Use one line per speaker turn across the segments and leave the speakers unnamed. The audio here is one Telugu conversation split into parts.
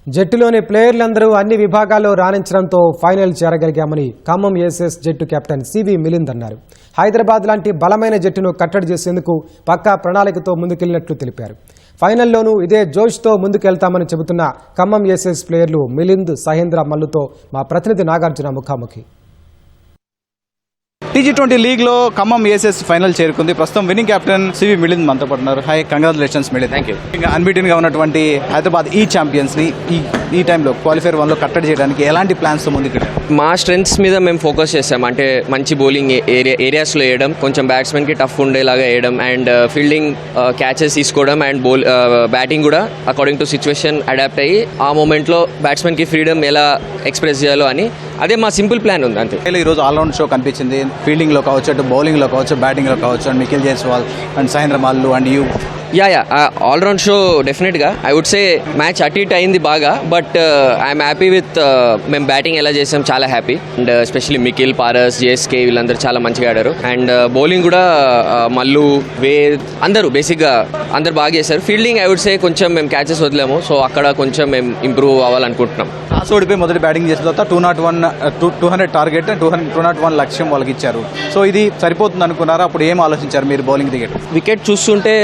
జట్టులోని ప్లేయర్లందరూ అన్ని విభాగాల్లో రాణించడంతో ఫైనల్ చేరగలిగామని ఖమ్మం ఏసెస్ జట్టు కెప్టెన్ సివి మిలింద్ అన్నారు. హైదరాబాద్ లాంటి బలమైన జట్టును కట్టడి చేసేందుకు పక్కా ప్రణాళికతో ముందుకెళ్లినట్లు తెలిపారు. ఫైనల్లోనూ ఇదే జోష్తో ముందుకెళ్తామని చెబుతున్న ఖమ్మం ఏసెస్ ప్లేయర్లు మిలింద్, సహేంద్ర మల్లుతో మా ప్రతినిధి నాగార్జున ముఖాముఖి.
T20 లీగ్లో ఖమ్మం ఏసెస్ ఫైనల్ చేరుకుంది. ప్రస్తుతం విన్నింగ్ కెప్టెన్ సివి మిలింద్ మనతో పడుతున్నారు. High, congratulations Milind.
Thank you.
ఇంకా అన్బీటెన్గా ఉన్నటువంటి హైదరాబాద్ ఛాంపియన్స్ని ఈ టైంలో క్వాలిఫైర్ 1లో కట్టడి చేయడానికి ఎలాంటి ప్లాన్స్తో ముందుకు?
మా స్ట్రెంగ్స్ మీద మేము ఫోకస్ చేస్తాం. అంటే మంచి బౌలింగ్ ఏరియాస్లో వేయడం, కొంచెం బ్యాట్స్మెన్కి టఫ్ ఉండేలాగా వేయడం, అండ్ ఫీల్డింగ్ క్యాచెస్ తీసుకోవడం, అండ్ బ్యాటింగ్ కూడా అకార్డింగ్ టు సిచ్యువేషన్ అడాప్ట్ అయ్యి ఆ మూమెంట్లో బ్యాట్స్మెన్కి ఫ్రీడమ్ ఎలా ఎక్స్ప్రెస్ చేయాలో అని అదే మా సింపుల్ ప్లాన్ ఉంది అంతే.
ఈరోజు ఆల్రౌండ్ షో కనిపించింది. ఫీల్డింగ్లో కావచ్చు, అటు బౌలింగ్లో కావచ్చు, బ్యాటింగ్లో కావచ్చు, and Nikhil Jaiswal and Sahendra Mallu and you.
Yeah all-round show డెఫినెట్గా ఐ వుడ్ సే మ్యాచ్ అటు ఇటు అయింది బాగా, బట్ ఐఎమ్ హ్యాపీ విత్ మేము బ్యాటింగ్ ఎలా చేసాం, చాలా happy. And especially Mikil, Paras, JSK వీళ్ళందరూ చాలా మంచిగా ఆడారు. అండ్ బౌలింగ్ కూడా మల్లు, వేద్ అందరూ బేసిక్గా అందరు బాగా చేశారు. ఫీల్డింగ్ ఐ వుడ్ సే కొంచెం మేము క్యాచెస్ వదిలేము, సో అక్కడ కొంచెం మేము ఇంప్రూవ్ అవ్వాలనుకుంటున్నాం.
టాస్ ఓడిపోయి మొదటి బ్యాటింగ్ చేసిన తర్వాత 200 టార్గెట్, 201 లక్ష్యం వాళ్ళకి ఇచ్చారు. సో ఇది సరిపోతుంది అనుకున్నారా? అప్పుడు ఏం ఆలోచించారు మీరు బౌలింగ్ దిగేట?
వికెట్ చూస్తుంటే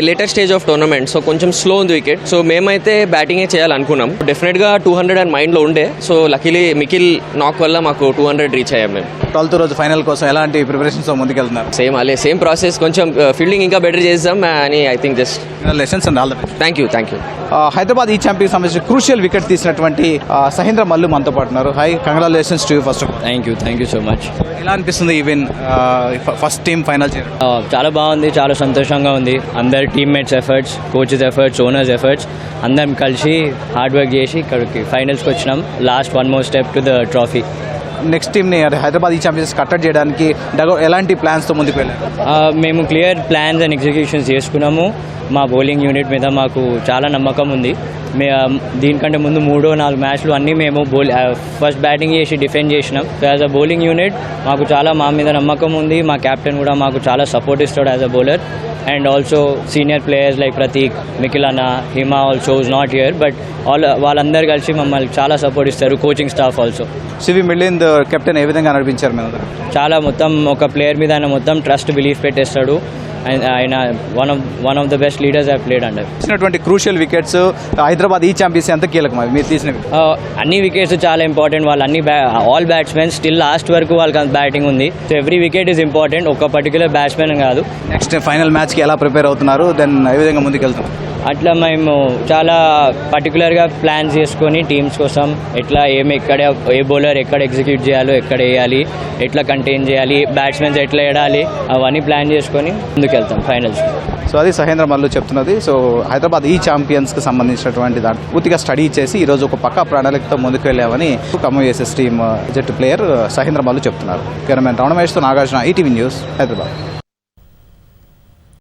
later stage of tournament, so కొంచెం స్లో ఉంది వికెట్. సో మేమైతే బ్యాటింగే చేయాలనుకున్నాం. డెఫినెట్గా 200 అండ్ మైండ్లో ఉండే. సో లక్కీలీ మికిల్ నాక్ వల్ల మాకు 200 రీచ్ అయ్యాం మేము.
12th రోజు ఫైనల్ కోసం ఎలాంటి ప్రిపరేషన్స్ ముందుకెళ్తున్నారు?
సేమ్ ప్రాసెస్, కొంచెం ఫీల్డింగ్ ఇంకా బెటర్ చేద్దాం అని I think. Just
lessons and all the best.
Thank you.
Hyderabad champion సంబంధించి క్రూషియల్ వికెట్ తీసినటువంటి సహేంద్ర మల్లు మనతో పాటున్నారు. Hi, congratulations to you first.
Thank you so much.
ఎలా అనిపిస్తుంది ఈ విన్, ఫస్ట్ టీమ్ ఫైనల్ చేయడం?
చాలా బాగుంది, చాలా సంతోషంగా ఉంది. అందరు teammates efforts, coaches efforts, owners efforts అందరం కలిసి హార్డ్ వర్క్ చేసి ఇక్కడికి ఫైనల్స్కి వచ్చినాం. Last one more step to the trophy.
Next టీమ్ని హైదరాబాద్ ఛాంపియన్స్ కట్టడి చేయడానికి ఎలాంటి ప్లాన్స్తో ముందుకు వెళ్ళారు?
మేము క్లియర్ ప్లాన్స్ అండ్ ఎగ్జిక్యూషన్స్ చేసుకున్నాము. మా బౌలింగ్ యూనిట్ మీద మాకు చాలా నమ్మకం ఉంది. దీనికంటే ముందు 3-4 మ్యాచ్లు అన్నీ మేము ఫస్ట్ బ్యాటింగ్ చేసి డిఫెండ్ చేసినాం. So as a bowling unit మాకు చాలా మా మీద నమ్మకం ఉంది. మా కెప్టెన్ కూడా మాకు చాలా సపోర్ట్ ఇస్తాడు as a bowler. And also senior players like Prateek, Mikil అన్న, Hima also is not here, but వాళ్ళందరూ కలిసి మమ్మల్ని చాలా సపోర్ట్ ఇస్తారు. Coaching staff also.
CV Milind captain ఏ విధంగా నడిపించారు మేము?
చాలా మొత్తం ఒక ప్లేయర్ మీద ఆయన మొత్తం ట్రస్ట్, బిలీఫ్ పెట్టేస్తాడు. ఆయన one of the best leaders I played under.
ఇచ్చినటువంటి క్రూషియల్ వికెట్స్ హైదరాబాద్ ఛాంపియన్స్ ఎంత కీలకం మీరు తీసిన?
అన్ని వికెట్స్ చాలా ఇంపార్టెంట్. వాళ్ళు ఆల్ బ్యాట్స్మెన్ స్టిల్ లాస్ట్ వరకు వాళ్ళకి బ్యాటింగ్ ఉంది. So every wicket is important, ఒక పర్టికులర్ బ్యాట్స్మెన్ కాదు.
నెక్స్ట్ ఫైనల్ మ్యాచ్కి ఎలా ప్రిపేర్ అవుతున్నారు? దెన్ ఏ విధంగా ముందుకెళ్తాం?
అట్లా మేము చాలా పర్టికులర్గా ప్లాన్స్ చేసుకొని టీమ్స్ కోసం ఎట్లా ఎక్కడ ఏ బౌలర్ ఎక్కడ ఎగ్జిక్యూట్ చేయాలో, ఎక్కడ వేయాలి, ఎట్లా కంటైన్ చేయాలి, బ్యాట్స్మెన్స్ ఎట్లా వేయాలి, అవన్నీ ప్లాన్ చేసుకొని ముందుకెళ్తాం ఫైనల్స్కి.
సో అది సహేంద్ర మల్లు చెప్తున్నది. సో హైదరాబాద్ ఛాంపియన్స్కి సంబంధించినటువంటి దాన్ని పూర్తిగా స్టడీ చేసి ఈరోజు ఒక పక్కా ప్రణాళికతో ముందుకు వెళ్ళామని ఖమ్మం ఏసెస్ టీమ్ జట్టు ప్లేయర్ సహేంద్ర మల్లు చెప్తున్నారు. కెమెరామెన్ రమణ మహేష్తో నాగార్జున, ఈటీవీ న్యూస్, హైదరాబాద్.